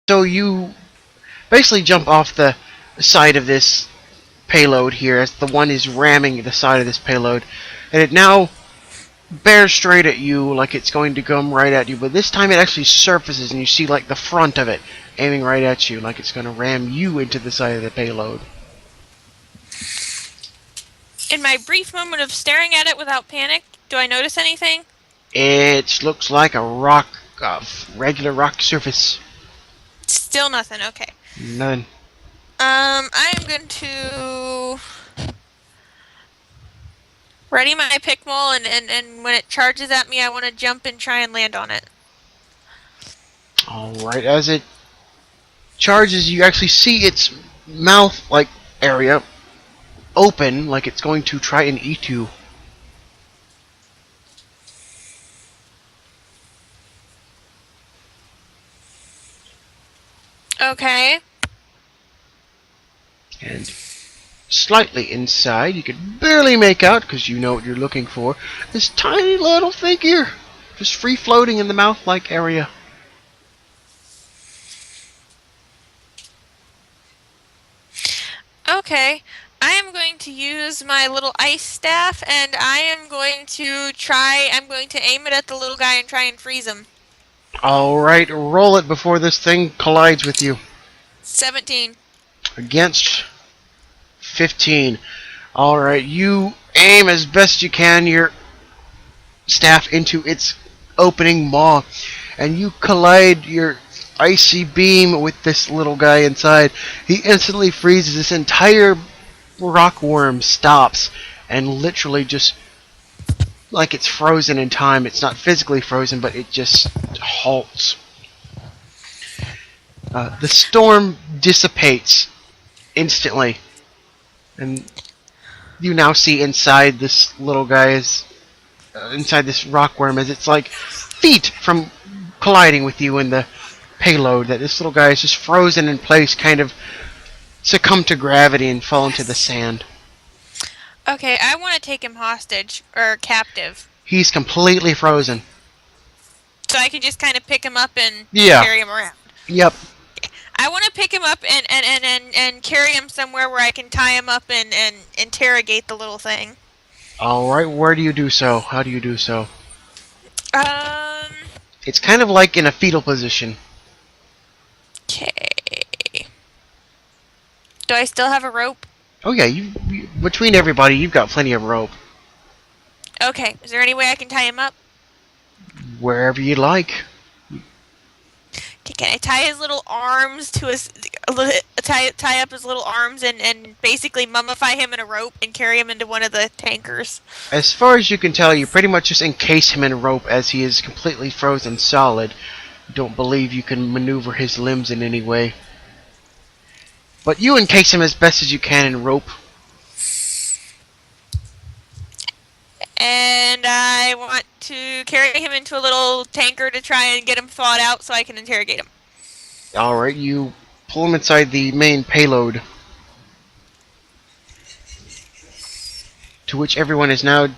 So you basically jump off the side of this payload here as the one is ramming the side of this payload, and it now bears straight at you like it's going to come right at you, but this time it actually surfaces and you see like the front of it aiming right at you like it's going to ram you into the side of the payload. In my brief moment of staring at it without panic, do I notice anything? It looks like a rock, regular rock surface. Still nothing, okay. None. I'm going to ready my pickmole, and when it charges at me, I want to jump and try and land on it. Alright, as it charges, you actually see its mouth-like area open, like it's going to try and eat you. Okay. And slightly inside, you can barely make out, because you know what you're looking for, this tiny little figure, just free floating in the mouth-like area. Okay. I am going to use my little ice staff, and I'm going to aim it at the little guy and try and freeze him. Alright, roll it before this thing collides with you. 17. Against 15. Alright, you aim as best you can your staff into its opening maw, and you collide your icy beam with this little guy inside. He instantly freezes. This entire rockworm stops and literally just, like it's frozen in time. It's not physically frozen, but it just halts. The storm dissipates instantly, and you now see inside this little guy's inside this rockworm as it's like feet from colliding with you in the payload, that this little guy is just frozen in place, kind of succumb to gravity and fall into the sand. Okay, I want to take him hostage, or captive. He's completely frozen. So I can just kind of pick him up and Yeah. carry him around. Yep. I want to pick him up and carry him somewhere where I can tie him up and interrogate the little thing. Alright, where do you do so? How do you do so? Um. It's kind of like in a fetal position. Okay. Do I still have a rope? Oh yeah, you between everybody, you've got plenty of rope. Okay. Is there any way I can tie him up? Wherever you like. Okay, can I tie his little arms to his tie up his little arms and basically mummify him in a rope and carry him into one of the tankers? As far as you can tell, you pretty much just encase him in rope as he is completely frozen solid. Don't believe you can maneuver his limbs in any way. But you encase him as best as you can in rope. And I want to carry him into a little tanker to try and get him thawed out so I can interrogate him. Alright, you pull him inside the main payload, to which everyone is now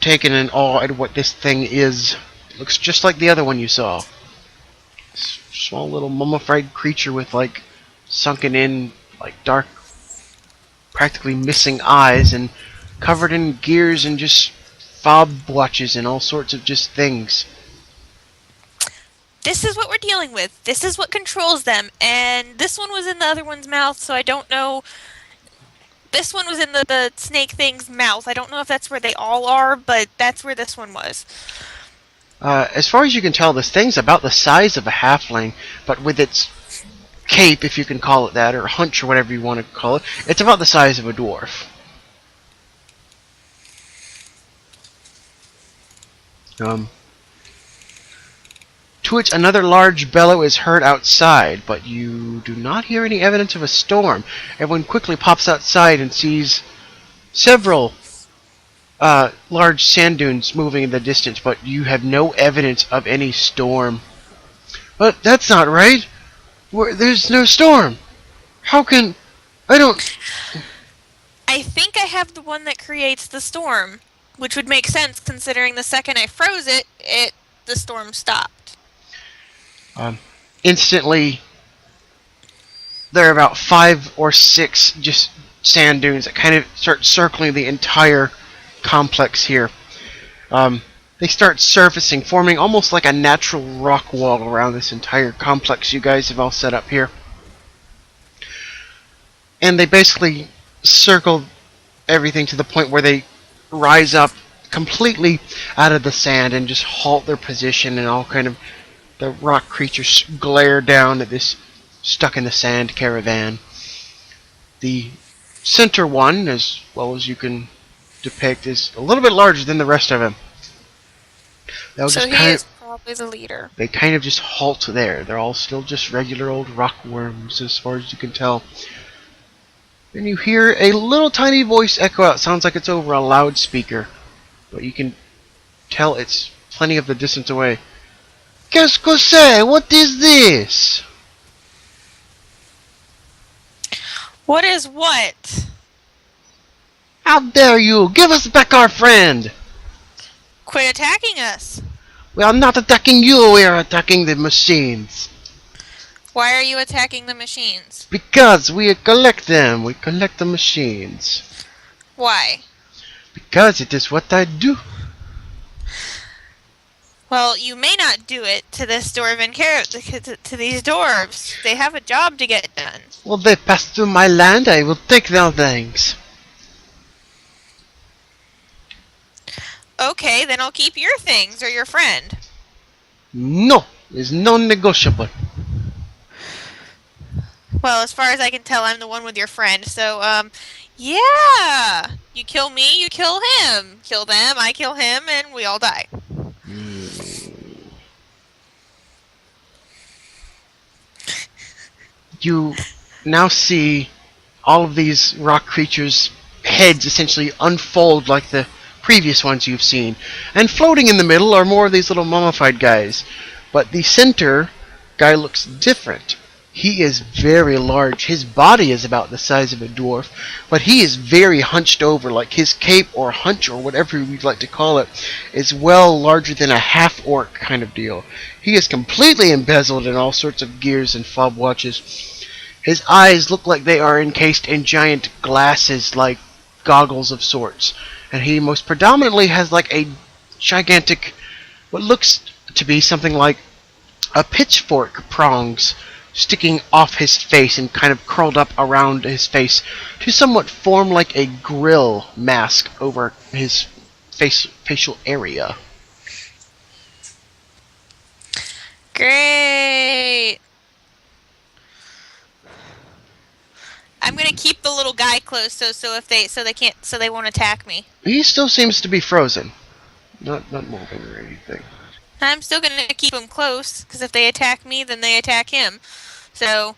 taken in awe at what this thing is. It looks just like the other one you saw. Small little mummified creature with like sunken in, like dark, practically missing eyes, and covered in gears and just fob watches and all sorts of just things. This is what we're dealing with. This is what controls them. And this one was in the other one's mouth, so I don't know. This one was in the snake thing's mouth. I don't know if that's where they all are, but that's where this one was. As far as you can tell, this thing's about the size of a halfling, but with its cape, if you can call it that, or hunch, or whatever you want to call it, it's about the size of a dwarf. To which another large bellow is heard outside, but you do not hear any evidence of a storm. Everyone quickly pops outside and sees several large sand dunes moving in the distance, but you have no evidence of any storm. But that's not right. There's no storm. How can... I don't... I think I have the one that creates the storm, which would make sense considering the second I froze it, the storm stopped. Instantly, there are about 5 or 6 just sand dunes that kind of start circling the entire complex here. Um, they start surfacing, forming almost like a natural rock wall around this entire complex you guys have all set up here. And they basically circle everything to the point where they rise up completely out of the sand and just halt their position, and all kind of the rock creatures glare down at this stuck in the sand caravan. The center one, as well as you can depict, is a little bit larger than the rest of them. They'll So just he kind of is probably the leader. they kind of just halt there. They're all still just regular old rock worms, as far as you can tell. Then you hear a little tiny voice echo out. Sounds like it's over a loudspeaker, but you can tell it's plenty of the distance away. Qu'est-ce que c'est? What is this? What is what? How dare you! Give us back our friend! Quit attacking us. We are not attacking you, we are attacking the machines. Why are you attacking the machines? Because we collect them. We collect the machines. Why? Because it is what I do. Well, you may not do it to this dwarven to these dwarves. They have a job to get done. Well, they pass through my land, I will take their things. Okay, then I'll keep your things or your friend. No, it's non-negotiable. Well, as far as I can tell, I'm the one with your friend. So, yeah. You kill me, you kill him. Kill them, I kill him, and we all die. You now see all of these rock creatures' heads essentially unfold like the previous ones you've seen. And floating in the middle are more of these little mummified guys. But the center guy looks different. He is very large. His body is about the size of a dwarf, but he is very hunched over, like his cape or hunch or whatever you'd like to call it is well larger than a half-orc kind of deal. He is completely embezzled in all sorts of gears and fob watches. His eyes look like they are encased in giant glasses, like goggles of sorts, and he most predominantly has like a gigantic, what looks to be something like a pitchfork prongs sticking off his face and kind of curled up around his face to somewhat form like a grill mask over his facial area. Great. I'm gonna keep the little guy close, so they won't attack me. He still seems to be frozen, not moving or anything. I'm still gonna keep him close, because if they attack me, then they attack him. So,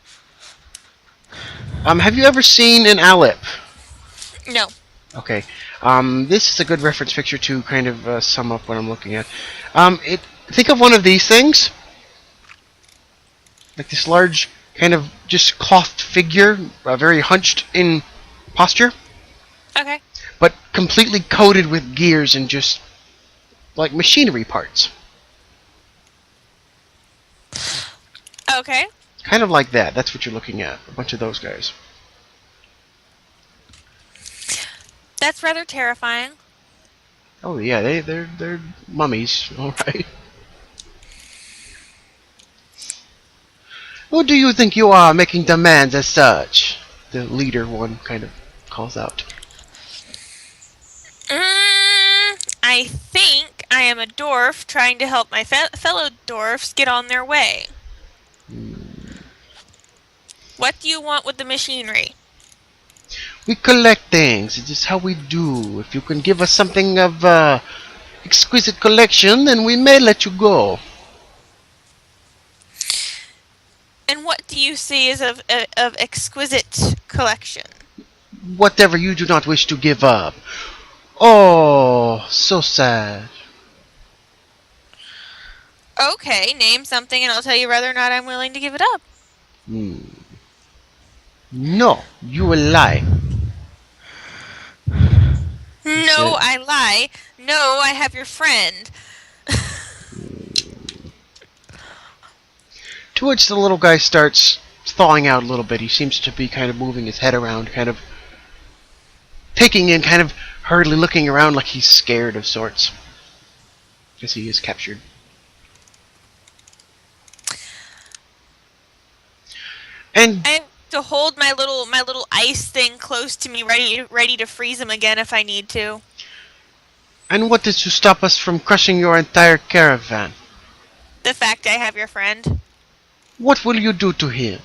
Have you ever seen an Alip? no. Okay. This is a good reference picture to kind of sum up what I'm looking at. Think of one of these things, like this large kind of just clothed figure, very hunched in posture, Okay. but completely coated with gears and just like machinery parts. Okay. Kind of like that. That's what you're looking at. A bunch of those guys. That's rather terrifying. Oh yeah, they're mummies, all right. Who do you think you are, making demands as such? The leader one kind of calls out. I think I am a dwarf trying to help my fellow dwarfs get on their way. What do you want with the machinery? We collect things. It is how we do. If you can give us something of exquisite collection, then we may let you go. And what do you see as of exquisite collection? Whatever you do not wish to give up. Oh, so sad. Okay, name something and I'll tell you whether or not I'm willing to give it up. No, you will lie. No, I lie. No, I have your friend. To which the little guy starts thawing out a little bit. He seems to be kind of moving his head around, kind of taking in, kind of hurriedly looking around like he's scared of sorts. As he is captured. And I have to hold my little ice thing close to me, ready to freeze him again if I need to. what is to stop us from crushing your entire caravan? The fact I have your friend. What will you do to him?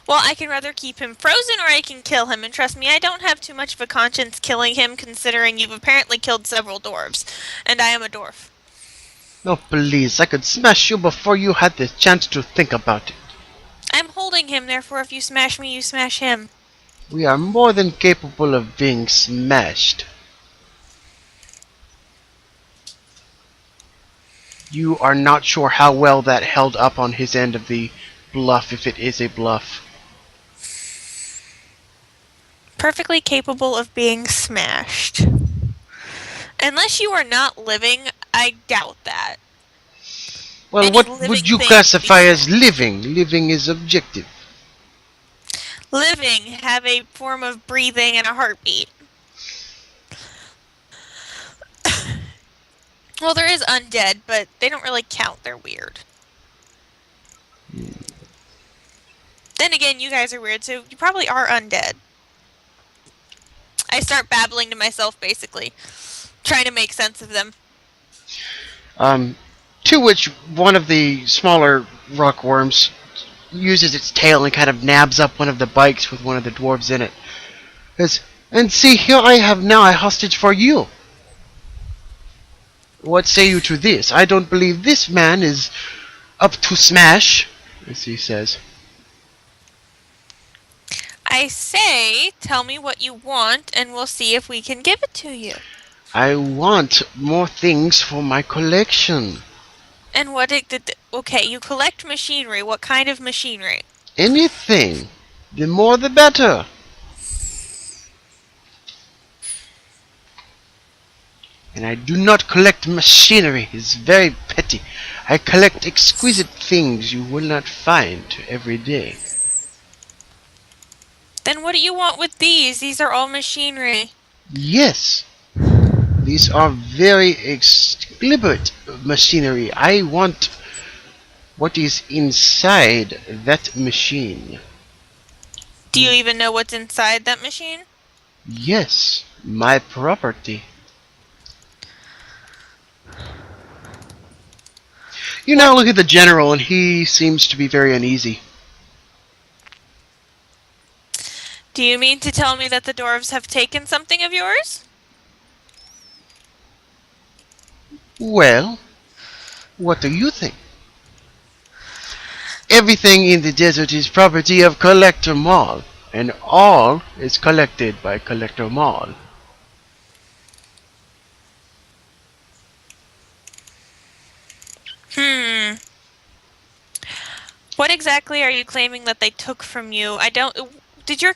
Well, I can rather keep him frozen or I can kill him, and trust me, I don't have too much of a conscience killing him considering you've apparently killed several dwarves, and I am a dwarf. Oh, please, I could smash you before you had the chance to think about it. I'm holding him, therefore if you smash me, you smash him. We are more than capable of being smashed. You are not sure how well that held up on his end of the bluff, if it is a bluff. Perfectly capable of being smashed. Unless you are not living, I doubt that. Well, Any what living would you thing classify can be as living? Living is objective. living, have a form of breathing and a heartbeat. Well, there is undead, but they don't really count. They're weird. Then again, you guys are weird, so you probably are undead. I start babbling to myself, basically. Trying to make sense of them. To which one of the smaller rock worms uses its tail and kind of nabs up one of the bikes with one of the dwarves in it. And see, here I have now a hostage for you. What say you to this? I don't believe this man is up to smash, as he says. I say, tell me what you want, and we'll see if we can give it to you. I want more things for my collection. And what did... Okay, you collect machinery. What kind of machinery? Anything. The more the better. And I do not collect machinery. It's very petty. I collect exquisite things you will not find every day. Then what do you want with these? These are all machinery. Yes. These are very exquisite machinery. I want what is inside that machine. Do you even know what's inside that machine? Yes, my property. You now look at the general, and he seems to be very uneasy. Do you mean to tell me that the dwarves have taken something of yours? Well, what do you think? Everything in the desert is property of Collector Mall, and all is collected by Collector Mall. What exactly are you claiming that they took from you? I don't... Did you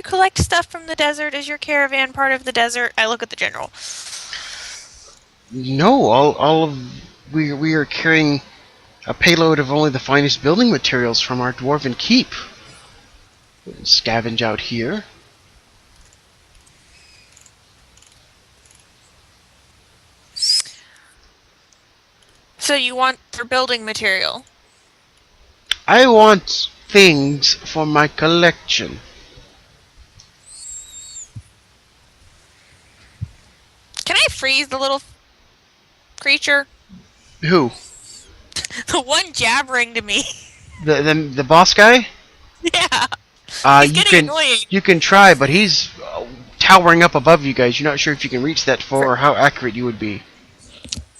collect stuff from the desert? Is your caravan part of the desert? I look at the general. No, all of we are carrying a payload of only the finest building materials from our dwarven keep. We'll scavenge out here. So you want their building material? I want things for my collection. Can I freeze the little creature? Who? The one jabbering to me. The boss guy? Yeah. He's you getting can annoying. you can try, but he's towering up above you guys. You're not sure if you can reach that far or how accurate you would be.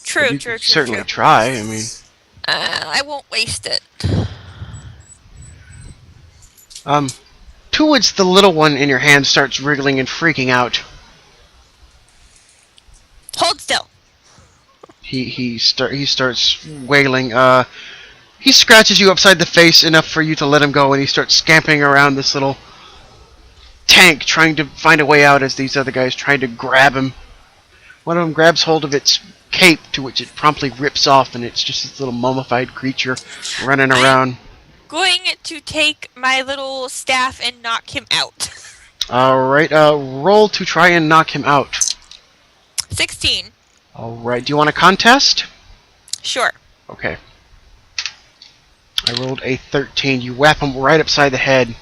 True, You true, could true, certainly true. try. I mean, I won't waste it. to which the little one in your hand starts wriggling and freaking out. Hold still. He starts wailing. He scratches you upside the face enough for you to let him go, and he starts scampering around this little tank, trying to find a way out as these other guys trying to grab him. One of them grabs hold of its cape, to which it promptly rips off, and it's just this little mummified creature running around. going to take my little staff and knock him out. Alright, roll to try and knock him out. 16. Alright, do you want a contest? Sure. Okay. I rolled a 13. You whap him right upside the head.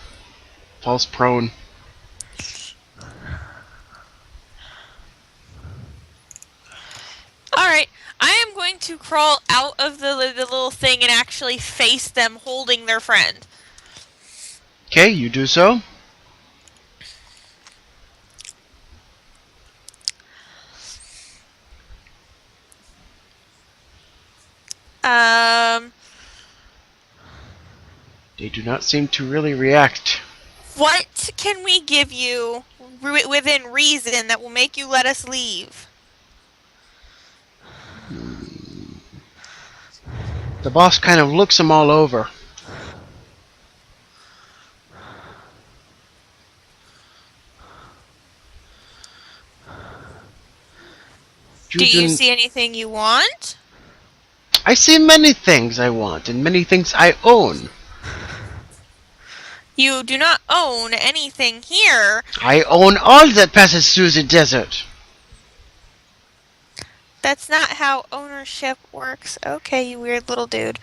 Falls prone. Alright, I am going to crawl out of the little thing and actually face them holding their friend. Okay, you do so. They do not seem to really react. What can we give you within reason that will make you let us leave? The boss kind of looks them all over. Do you see anything you want? I see many things I want, and many things I own. You do not own anything here. I own all that passes through the desert. That's not how ownership works. Okay, you weird little dude.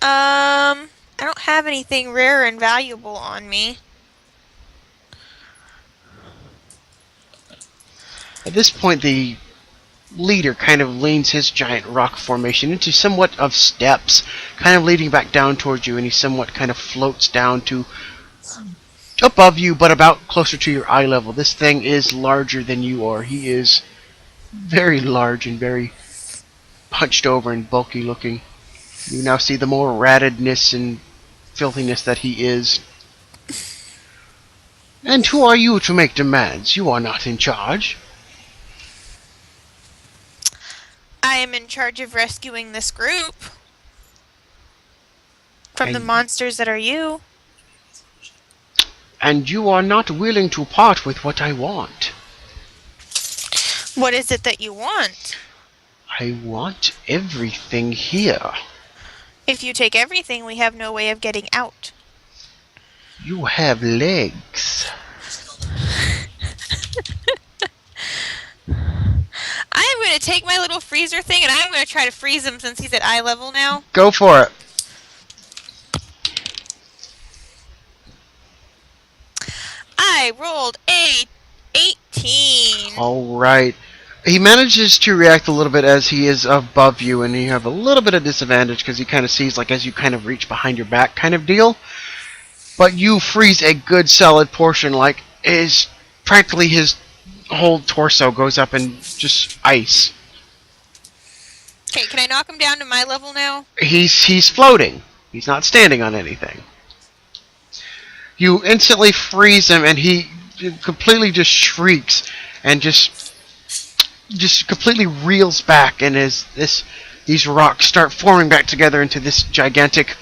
I don't have anything rare and valuable on me. At this point, the leader kind of leans his giant rock formation into somewhat of steps, kind of leading back down towards you, and he somewhat kind of floats down to above you, but about closer to your eye level. This thing is larger than you are. He is very large and very punched over and bulky looking. You now see the more rattedness and filthiness that he is. And who are you to make demands? You are not in charge. I am in charge of rescuing this group from the monsters that are you. And you are not willing to part with what I want. What is it that you want? I want everything here. If you take everything, we have no way of getting out. You have legs. I'm going to take my little freezer thing and I'm going to try to freeze him since he's at eye level now. Go for it. I rolled a 18. Alright. He manages to react a little bit as he is above you, and you have a little bit of disadvantage because he kind of sees, like, as you kind of reach behind your back kind of deal. But you freeze a good solid portion, like, is practically his whole torso goes up in just ice. Okay, can I knock him down to my level now? He's floating. He's not standing on anything. You instantly freeze him, and he completely just shrieks and just completely reels back, and as these rocks start forming back together into this gigantic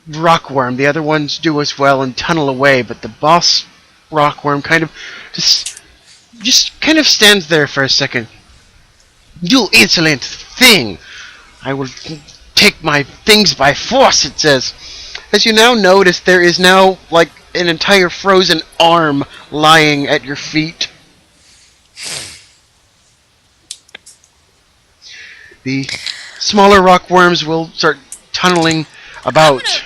rockworm. The other ones do as well and tunnel away, but the boss rockworm kind of just kind of stands there for a second. You insolent thing! I will take my things by force, it says. As you now notice, there is now like an entire frozen arm lying at your feet. The smaller rockworms will start tunneling about.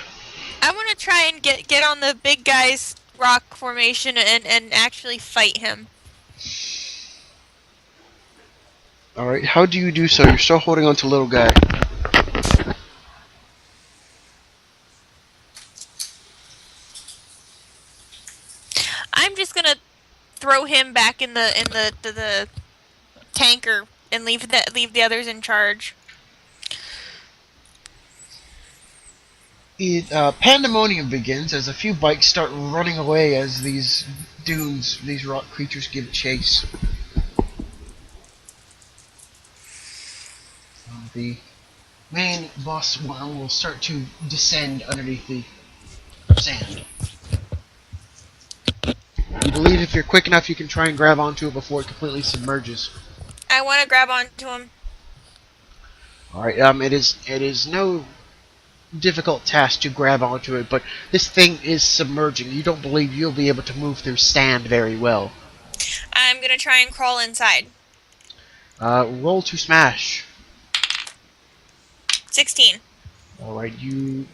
I want to try and get on the big guy's rock formation and actually fight him. Alright, how do you do so? You're still holding on to little guy. I'm just gonna throw him back in the tanker and leave the others in charge. Pandemonium begins as a few bikes start running away as these these rock creatures give chase. The main boss worm will start to descend underneath the sand. You believe if you're quick enough you can try and grab onto it before it completely submerges. I want to grab onto him. All right. It is no difficult task to grab onto it, but this thing is submerging. You don't believe you'll be able to move through sand very well. I'm gonna try and crawl inside. Roll to smash. 16. All right. You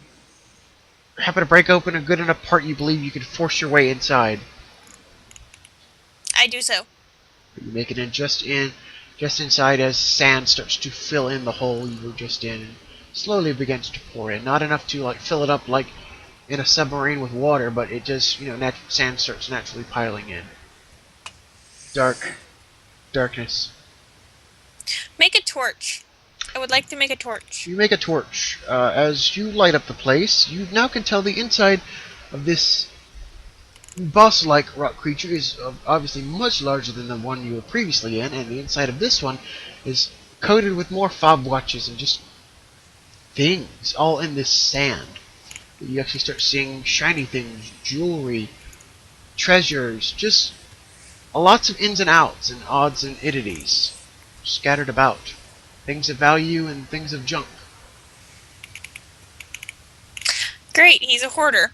happen to break open a good enough part you believe you can force your way inside. I do so. You make it in just inside as sand starts to fill in the hole you were just in, and slowly begins to pour in. Not enough to like fill it up like in a submarine with water, but it just sand starts naturally piling in. Darkness. Make a torch. I would like to make a torch. You make a torch. As you light up the place, you now can tell the inside of this boss-like rock creature is obviously much larger than the one you were previously in, and the inside of this one is coated with more fob watches and just things, all in this sand. You actually start seeing shiny things, jewelry, treasures, just lots of ins and outs and odds and oddities scattered about. Things of value and things of junk. Great, he's a hoarder.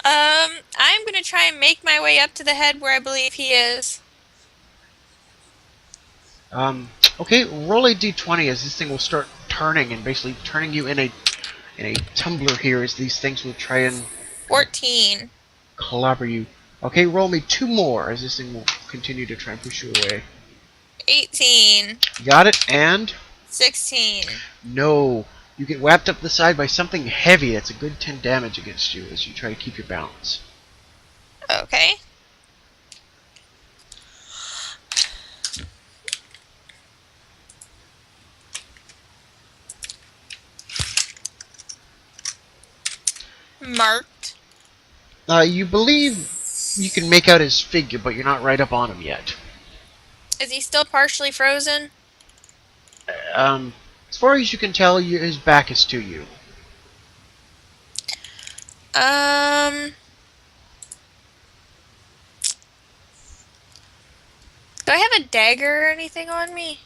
I'm gonna try and make my way up to the head where I believe he is. Okay, roll a d20 as this thing will start turning and basically turning you in a tumbler here as these things will try and 14. clobber you. Okay, roll me 2 more as this thing will continue to try and push you away. 18. Got it, and 16. no. You get whapped up the side by something heavy that's a good 10 damage against you as you try to keep your balance. Okay. Marked. You believe you can make out his figure, but you're not right up on him yet. Is he still partially frozen? As far as you can tell, his back is to you. Do I have a dagger or anything on me?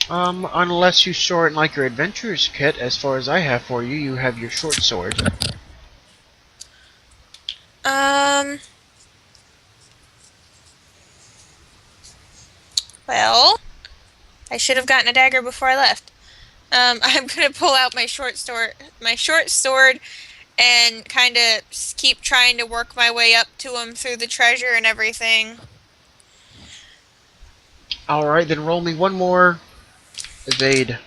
Unless you store it in like your adventurer's kit, as far as I have for you, you have your short sword. Well, I should have gotten a dagger before I left. I'm gonna pull out my short sword, and kind of keep trying to work my way up to him through the treasure and everything. Alright, then roll me one more evade.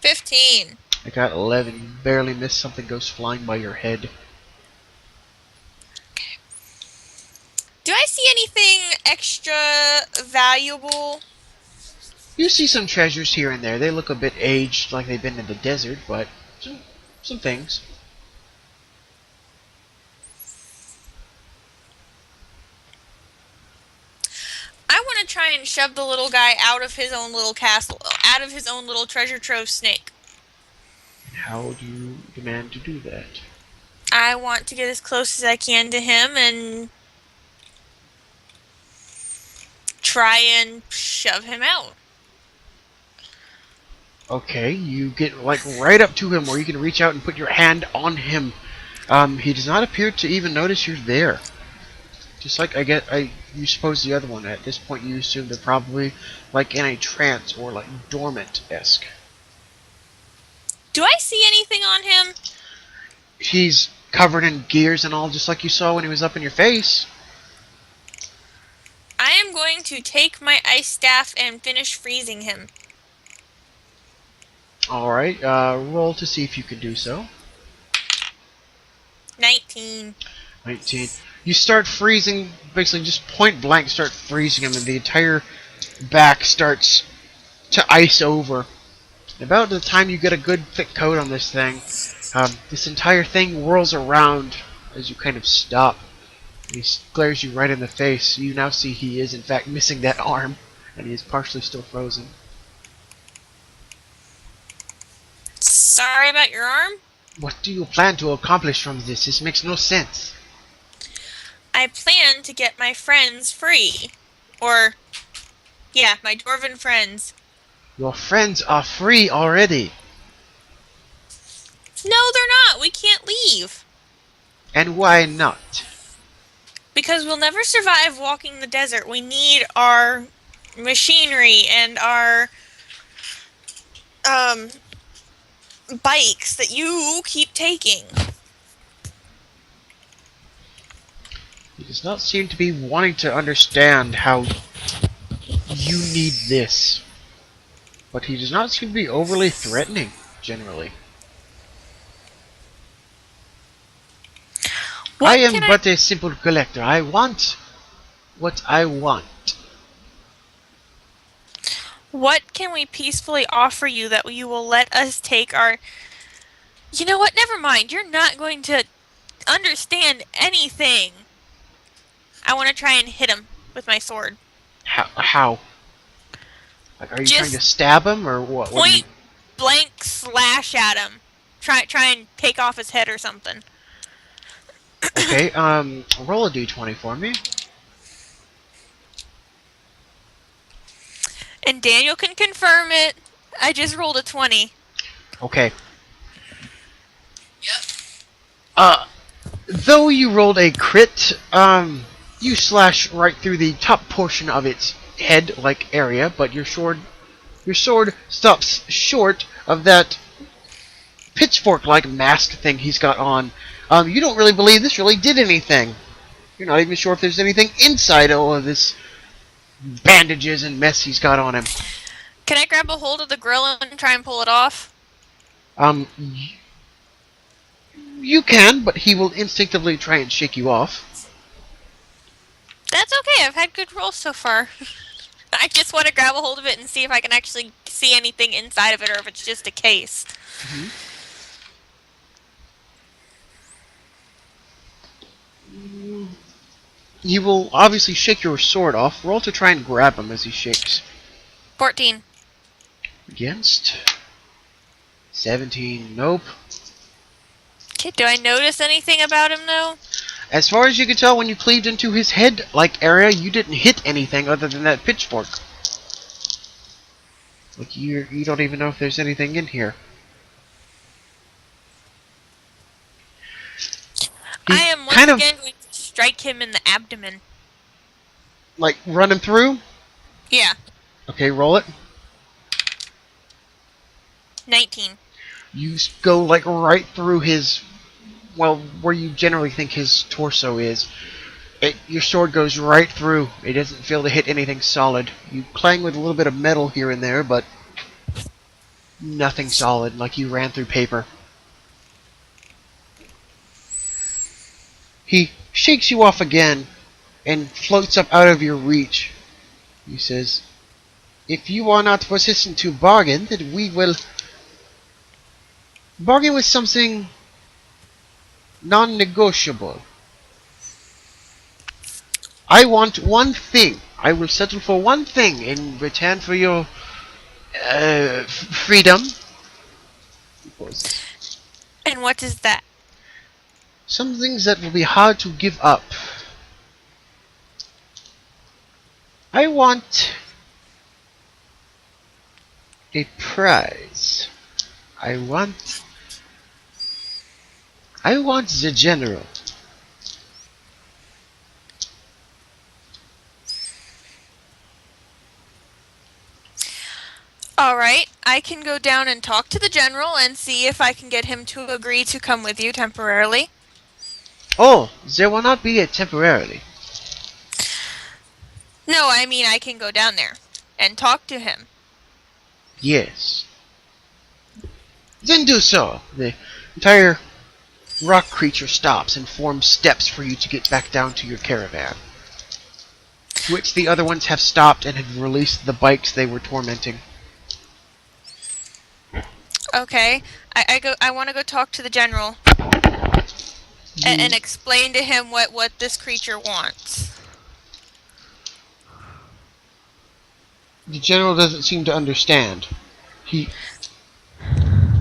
15. I got 11. You barely missed. Something goes flying by your head. Do I see anything extra valuable? You see some treasures here and there. They look a bit aged, like they've been in the desert, but some things. I want to try and shove the little guy out of his own little castle, out of his own little treasure trove snake. How do you demand to do that? I want to get as close as I can to him and try and shove him out. Okay, you get like right up to him where you can reach out and put your hand on him. He does not appear to even notice you're there. Just like you suppose the other one. At this point, you assume they're probably like in a trance or like dormant-esque. Do I see anything on him? He's covered in gears and all, just like you saw when he was up in your face. I am going to take my ice staff and finish freezing him. Alright, roll to see if you can do so. 19. 19. You start freezing, basically just point blank start freezing him, and the entire back starts to ice over. About the time you get a good thick coat on this thing, this entire thing whirls around as you kind of stop. He glares you right in the face. You now see he is in fact missing that arm, and he is partially still frozen. Sorry about your arm. What do you plan to accomplish from this? This makes no sense. I I plan to get my friends free. Or, yeah, my dwarven friends. Your friends are free already. No, they're not. We can't leave. And why not? Because we'll never survive walking the desert. We need our machinery and our um bikes that you keep taking. He does not seem to be wanting to understand how you need this. But he does not seem to be overly threatening, generally. I What am can I but a simple collector. I want what I want. what can we peacefully offer you that you will let us take our You know what? Never mind. You're not going to understand anything. I want to try and hit him with my sword. How? Like, are you trying to Just stab him, or what? What do you... point blank slash at him. Try and take off his head or something. Okay, roll a d20 for me. And Daniel can confirm it. I just rolled a 20. Okay. Yep. Though you rolled a crit, you slash right through the top portion of its head-like area, but your sword stops short of that pitchfork-like mask thing he's got on. You don't really believe this really did anything. You're not even sure if there's anything inside all of this bandages and mess he's got on him. Can I grab a hold of the grill and try and pull it off? You can, but he will instinctively try and shake you off. That's okay. I've had good rolls so far. I just want to grab a hold of it and see if I can actually see anything inside of it or if it's just a case. He will obviously shake your sword off. Roll to try and grab him as he shakes. 14. Against 17. Nope. Okay, do I notice anything about him though? As far as you can tell, when you cleaved into his head-like area, you didn't hit anything other than that pitchfork. Like, you don't even know if there's anything in here. He I am once kind of, again going to strike him in the abdomen. like, run him through. Yeah, Okay, roll it. 19. You go, like, right through his, well, where you generally think his torso is. Your sword goes right through. It doesn't feel to hit anything solid. You clang with a little bit of metal here and there, but nothing solid, like you ran through paper. He shakes you off again and floats up out of your reach. He says, "If you are not persistent to bargain, then we will bargain with something non-negotiable. I want one thing. I will settle for one thing in return for your freedom." And what is that? Some things that will be hard to give up. I want a prize. I want the general. Alright, I can go down and talk to the general and see if I can get him to agree to come with you temporarily. Oh, there will not be a temporarily. No, I mean I can go down there and talk to him. Yes. Then do so. The entire rock creature stops and forms steps for you to get back down to your caravan. To which the other ones have stopped and have released the bikes they were tormenting. Okay, I want to go talk to the general and explain to him what this creature wants. The general doesn't seem to understand. He...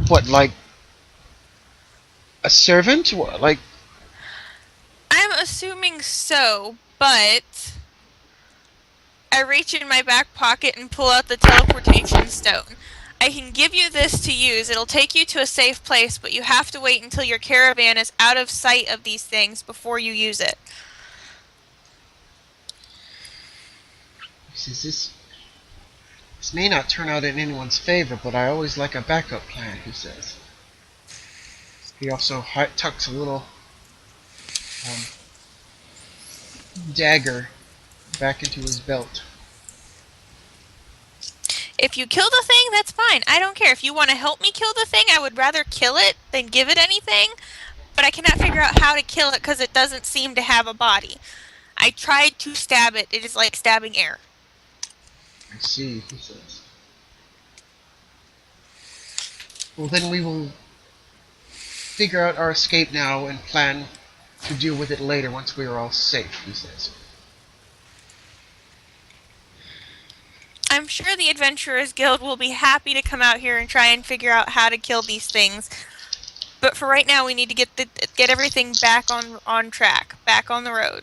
What, like... a servant? What, like... assuming so, but I reach in my back pocket and pull out the teleportation stone. I can give you this to use. It'll take you to a safe place, but you have to wait until your caravan is out of sight of these things before you use it. He says, this may not turn out in anyone's favor, but I always like a backup plan, he says. He also tucks a little um, dagger back into his belt. If you kill the thing, that's fine. I don't care. If you want to help me kill the thing, I would rather kill it than give it anything. But I cannot figure out how to kill it because it doesn't seem to have a body. I tried to stab it. It is like stabbing air. I see, he says. Well, then we will figure out our escape now and plan to deal with it later once we are all safe, he says. I'm sure the Adventurers Guild will be happy to come out here and try and figure out how to kill these things. But for right now, we need to get everything back on track, back on the road.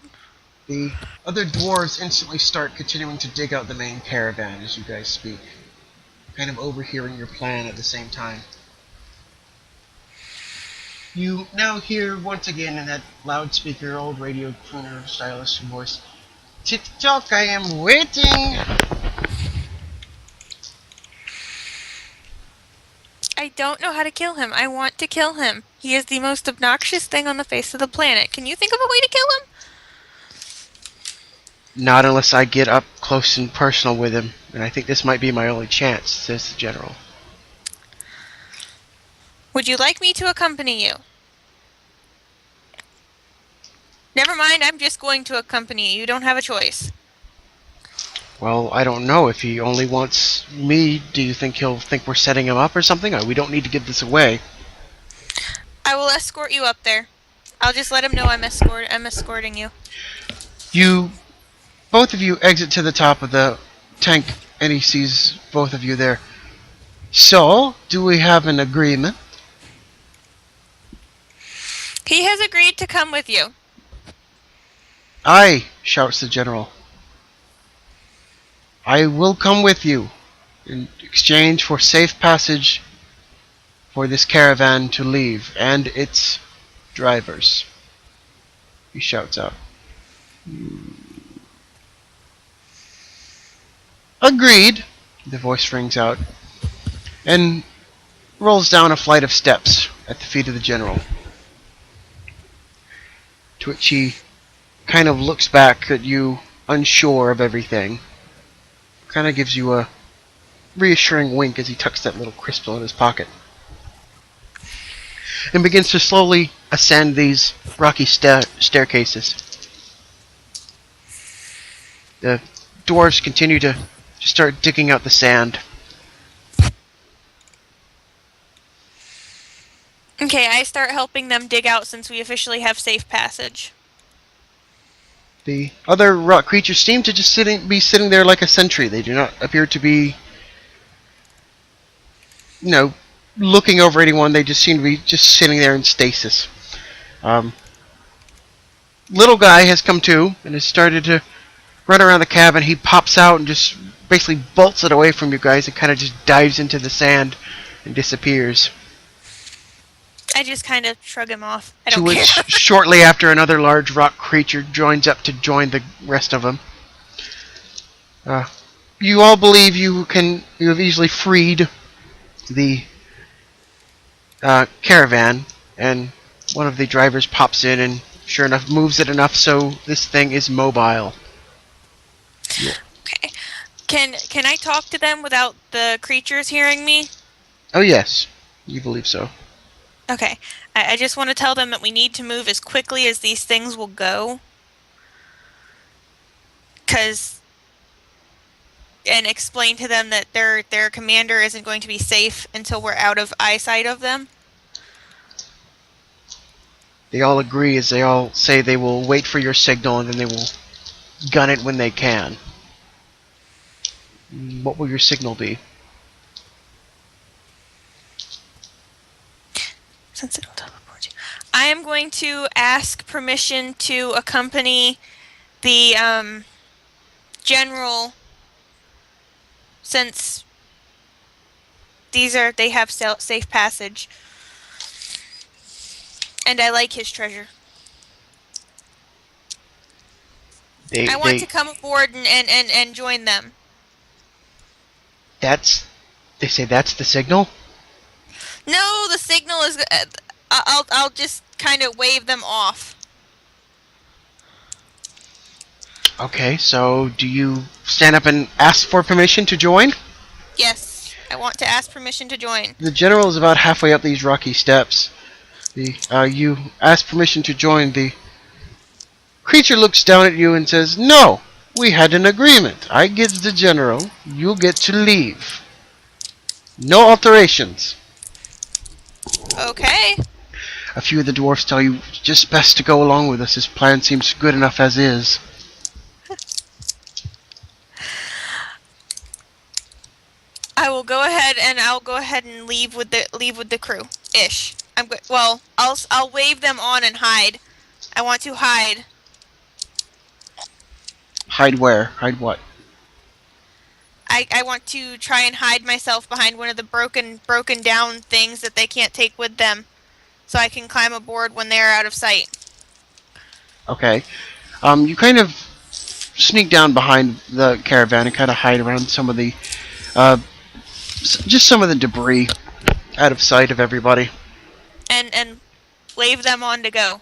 The other dwarves instantly start continuing to dig out the main caravan as you guys speak, kind of overhearing your plan at the same time. You now hear once again in that loudspeaker, old radio crooner stylish voice, "Tick-tock, I am waiting!" I don't know how to kill him. I want to kill him. He is the most obnoxious thing on the face of the planet. Can you think of a way to kill him? Not unless I get up close and personal with him, and I think this might be my only chance, says the general. Would you like me to accompany you? Never mind, I'm just going to accompany you. You don't have a choice. Well, I don't know. If he only wants me, do you think he'll think we're setting him up or something? We don't need to give this away. I will escort you up there. I'll just let him know I'm escorting you. Both of you exit to the top of the tank, and he sees both of you there. So, do we have an agreement? He has agreed to come with you. Aye, shouts the general. I will come with you in exchange for safe passage for this caravan to leave and its drivers. He shouts out. Agreed, the voice rings out, and rolls down a flight of steps at the feet of the general. To which he kind of looks back at you, unsure of everything. Kind of gives you a reassuring wink as he tucks that little crystal in his pocket. And begins to slowly ascend these rocky staircases. The dwarves continue to start digging out the sand. Okay, I start helping them dig out since we officially have safe passage. The other rock creatures seem to just be sitting there like a sentry. They do not appear to be, looking over anyone. They just seem to be just sitting there in stasis. Little guy has come to and has started to run around the cabin. He pops out and just basically bolts it away from you guys and kind of just dives into the sand and disappears. I just kind of shrug him off. I To don't which, care. shortly after, another large rock creature joins up to join the rest of them. You all believe you have easily freed the caravan, and one of the drivers pops in and, sure enough, moves it enough so this thing is mobile. Okay. Can I talk to them without the creatures hearing me? Oh yes, you believe so. Okay. I just want to tell them that we need to move as quickly as these things will go. And explain to them that their commander isn't going to be safe until we're out of eyesight of them. They all agree as they all say they will wait for your signal and then they will gun it when they can. What will your signal be? Since it'll teleport you. I am going to ask permission to accompany the general, since they have safe passage, and I like his treasure. They I want they to come aboard and join them. that's they say that's the signal. No, the signal is. I'll just kind of wave them off. Okay, so do you stand up and ask for permission to join? Yes, I want to ask permission to join. The general is about halfway up these rocky steps. You ask permission to join. The creature looks down at you and says, "No, we had an agreement. I give the general. You get to leave. No alterations." Okay. A few of the dwarfs tell you just best to go along with us. His plan seems good enough as is. I will go ahead and I'll go ahead and leave with the crew. Ish. Well, I'll wave them on and hide. I want to hide. Hide where? Hide what? I want to try and hide myself behind one of the broken down things that they can't take with them, so I can climb aboard when they're out of sight. Okay. You kind of sneak down behind the caravan and kind of hide around some of the, just some of the debris, out of sight of everybody. And wave them on to go.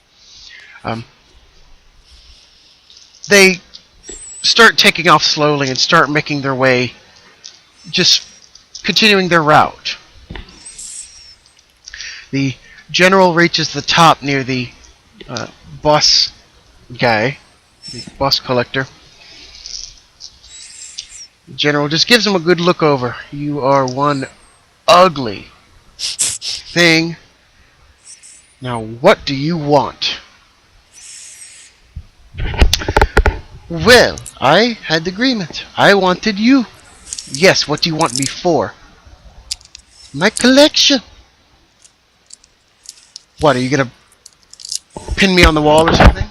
They start taking off slowly and start making their way, just continuing their route. The general reaches the top near the bus guy, the bus collector. The general just gives him a good look over. You are one ugly thing. Now, what do you want? Well, I had the agreement. I wanted you. Yes, what do you want me for? My collection. What, are you gonna pin me on the wall or something?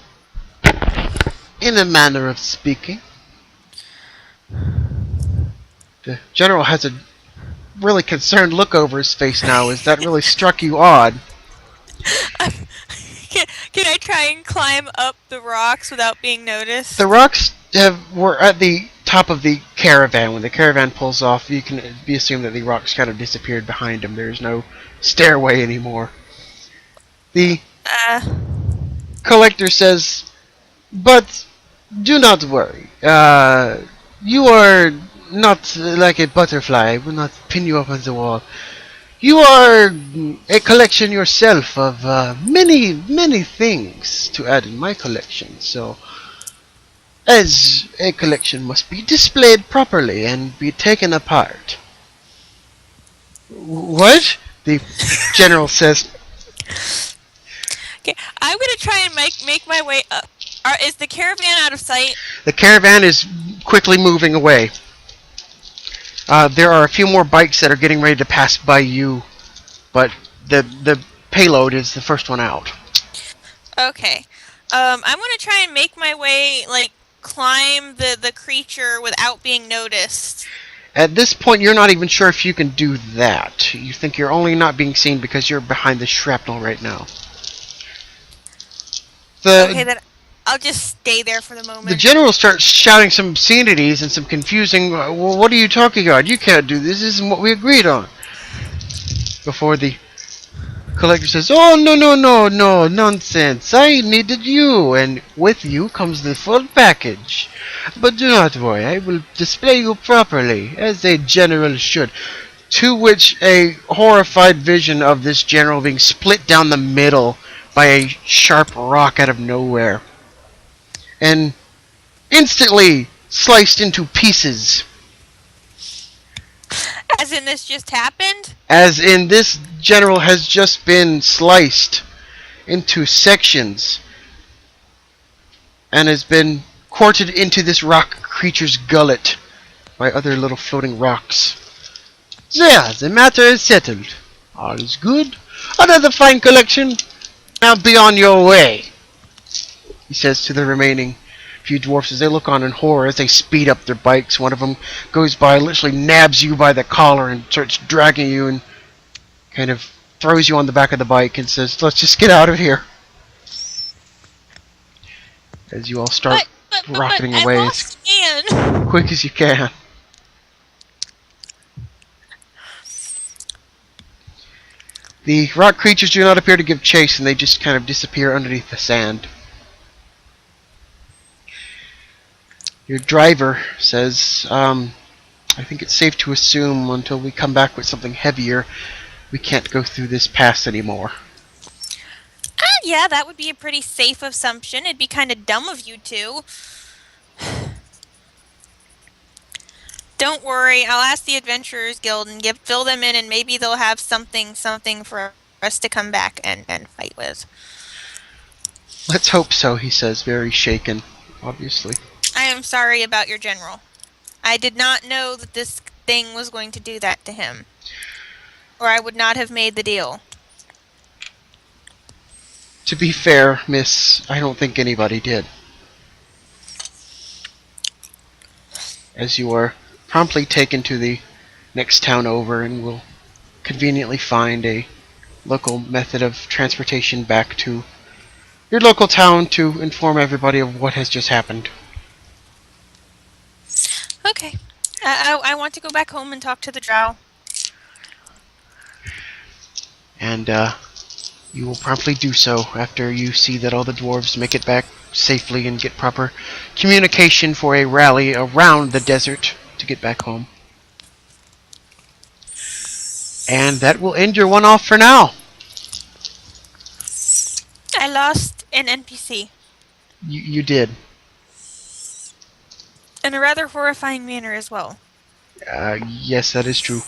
In a manner of speaking. The general has a really concerned look over his face now. Is that really struck you odd? Can I try and climb up the rocks without being noticed? The rocks were at the top of the caravan. When the caravan pulls off, you can be assumed that the rocks kind of disappeared behind him. There's no stairway anymore. The collector says, "But do not worry. You are not like a butterfly. I will not pin you up on the wall. You are a collection yourself of many, many things to add in my collection. So, as a collection must be displayed properly and be taken apart." What? The general says. Okay, I'm gonna try and make my way up. Is the caravan out of sight? The caravan is quickly moving away. There are a few more bikes that are getting ready to pass by you, but the payload is the first one out. Okay. I'm gonna try and make my way, like, climb the creature without being noticed. At this point, you're not even sure if you can do that. You think you're only not being seen because you're behind the shrapnel right now. Okay, then I'll just stay there for the moment. The general starts shouting some obscenities and some confusing, well, what are you talking about? You can't do this. This isn't what we agreed on. Before the collector says, "Oh, no, no, no, no, nonsense. I needed you, and with you comes the full package. But do not worry, I will display you properly, as a general should." To which a horrified vision of this general being split down the middle by a sharp rock out of nowhere, and instantly sliced into pieces. As in, this just happened? As in, this general has just been sliced into sections and has been quartered into this rock creature's gullet by other little floating rocks. There, the matter is settled. All is good. Another fine collection. Now be on your way, he says to the remaining few dwarfs as they look on in horror as they speed up their bikes. One of them goes by, literally nabs you by the collar and starts dragging you and kind of throws you on the back of the bike and says, let's just get out of here. As you all start But rocketing I away as lost Anne. quick as you can. The rock creatures do not appear to give chase, and they just kind of disappear underneath the sand. Your driver says, I think it's safe to assume until we come back with something heavier, we can't go through this pass anymore. Yeah, that would be a pretty safe assumption. It'd be kind of dumb of you to. Don't worry, I'll ask the Adventurers Guild and fill them in, and maybe they'll have something for us to come back and fight with. Let's hope so, he says, very shaken, obviously. I am sorry about your general. I did not know that this thing was going to do that to him. Or I would not have made the deal. To be fair, miss, I don't think anybody did. As you are promptly taken to the next town over and will conveniently find a local method of transportation back to your local town to inform everybody of what has just happened. Okay. I want to go back home and talk to the drow. And you will promptly do so after you see that all the dwarves make it back safely and get proper communication for a rally around the desert to get back home. And that will end your one-off for now. I lost an NPC. You did. In a rather horrifying manner as well. Yes, that is true.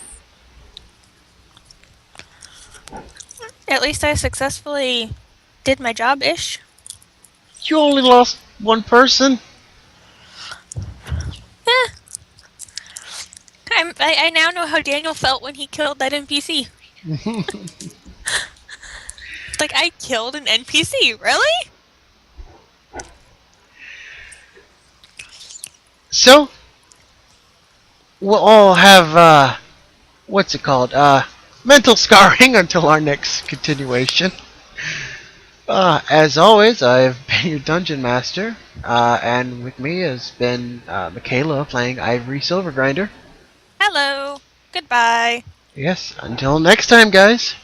At least I successfully did my job-ish. You only lost one person. Eh. I now know how Daniel felt when he killed that NPC. Like, I killed an NPC, really? So, we'll all have, what's it called? Mental scarring until our next continuation. As always, I've been your Dungeon Master, and with me has been Michaela playing Ivory Silvergrinder. Hello. Goodbye. Yes, until next time, guys.